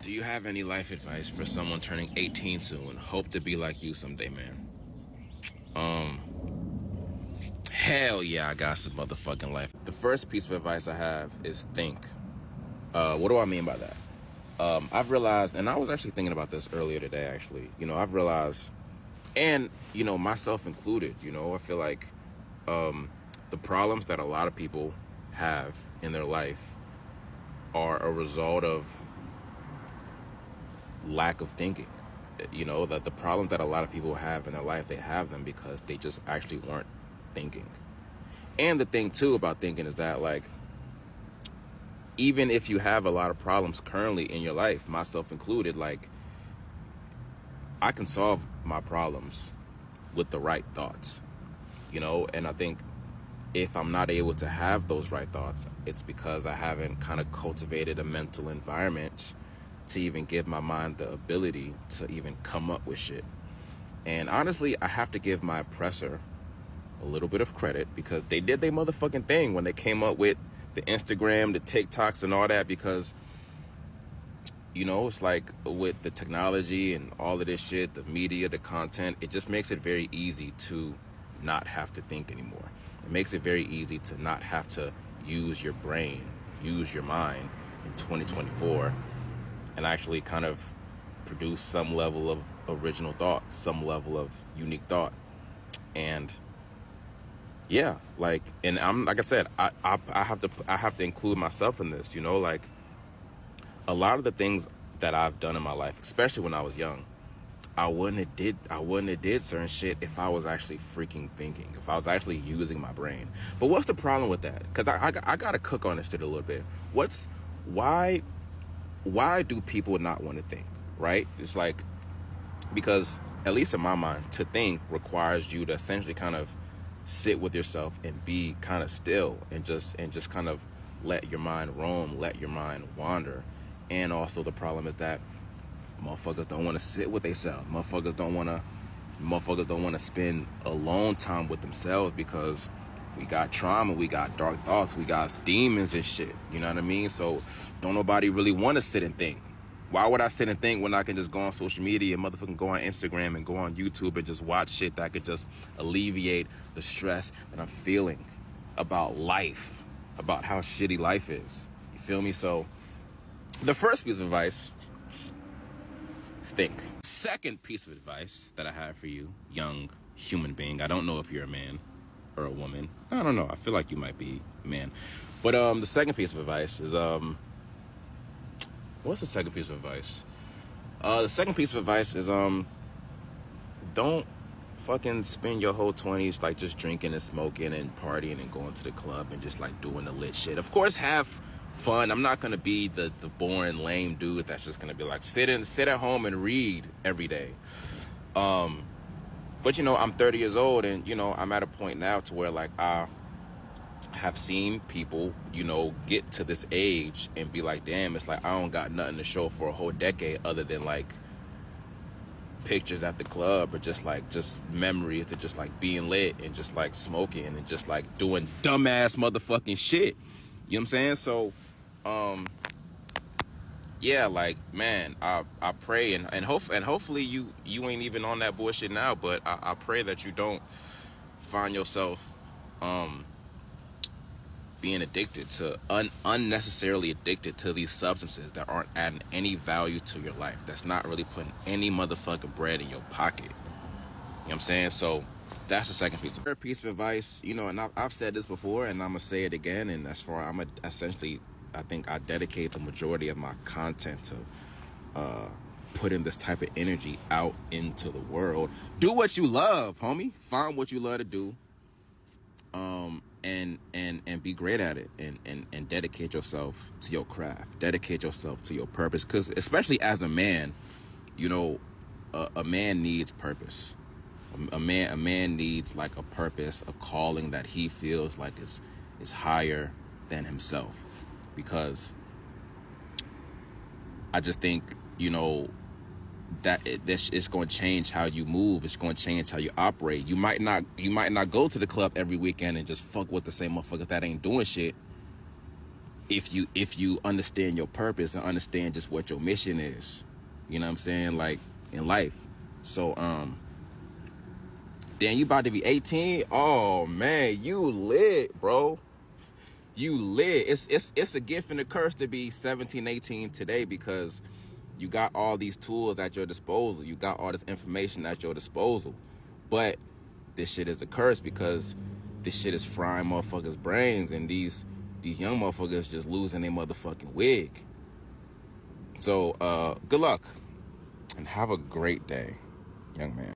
Do you have any life advice for someone turning 18 soon? Hope to be like you someday, man. Hell yeah, I got some motherfucking life. The first piece of advice I have is think. What do I mean by that? I've realized, and I was actually thinking about this earlier today, actually. I've realized, and, myself included, I feel like the problems that a lot of people have in their life are a result of lack of thinking. That the problems that a lot of people have in their life, they have them because they just actually weren't thinking. And the thing too about thinking is that, like, even if you have a lot of problems currently in your life, myself included, like, I can solve my problems with the right thoughts, and I think if I'm not able to have those right thoughts, it's because I haven't kind of cultivated a mental environment to even give my mind the ability to even come up with shit. And honestly, I have to give my oppressor a little bit of credit because they did their motherfucking thing when they came up with the Instagram, the TikToks and all that, because it's like with the technology and all of this shit, the media, the content, it just makes it very easy to not have to think anymore. It makes it very easy to not have to use your brain, use your mind in 2024 and actually kind of produce some level of original thought, some level of unique thought. And yeah, like, and I'm, like I said, I have to include myself in this, like, a lot of the things that I've done in my life, especially when I was young, I wouldn't have did certain shit if I was actually freaking thinking, if I was actually using my brain. But what's the problem with that? Because I got to cook on this shit a little bit. Why do people not want to think, right? It's like, because at least in my mind, to think requires you to essentially kind of sit with yourself and be kind of still and just kind of let your mind roam, let your mind wander. And also the problem is that motherfuckers don't want to sit with themselves. Motherfuckers don't want to spend alone time with themselves because we got trauma, we got dark thoughts, we got demons and shit. You know what I mean? So don't nobody really want to sit and think. Why would I sit and think when I can just go on social media and motherfucking go on Instagram and go on YouTube and just watch shit that could just alleviate the stress that I'm feeling about life, about how shitty life is. You feel me? So the first piece of advice is think. Second piece of advice that I have for you, young human being. I don't know if you're a man or a woman. I don't know. I feel like you might be a man. But the second piece of advice is what's the second piece of advice? The second piece of advice is don't fucking spend your whole 20s like just drinking and smoking and partying and going to the club and just like doing the lit shit. Of course, have fun. I'm not gonna be the boring lame dude that's just gonna be like sit at home and read every day. But I'm 30 years old and I'm at a point now to where like I have seen people get to this age and be like, damn, it's like I don't got nothing to show for a whole decade other than like pictures at the club or just memories to just like being lit and just like smoking and just like doing dumbass motherfucking shit. You know what I'm saying? So yeah, like, man, I pray and hopefully you ain't even on that bullshit now, but I pray that you don't find yourself being addicted to unnecessarily addicted to these substances that aren't adding any value to your life, that's not really putting any motherfucking bread in your pocket. You know what I'm saying? So that's the second piece. Third piece of advice, and I've said this before and I'm gonna say it again, and that's why I think I dedicate the majority of my content to putting this type of energy out into the world. Do what you love, homie. Find what you love to do. And be great at it and dedicate yourself to your craft, dedicate yourself to your purpose. Because especially as a man, a man needs purpose. A man needs like a purpose, a calling that he feels like is higher than himself. Because I just think, that it's going to change how you move. It's going to change how you operate. You might not go to the club every weekend and just fuck with the same motherfuckers that ain't doing shit. if you understand your purpose and understand just what your mission is, you know what I'm saying, like in life. So Dan, you about to be 18. Oh man, you lit, bro. You lit. It's a gift and a curse to be 17, 18 today, because you got all these tools at your disposal. You got all this information at your disposal. But this shit is a curse, because this shit is frying motherfuckers' brains, and these young motherfuckers just losing their motherfucking wig. So good luck and have a great day, young man.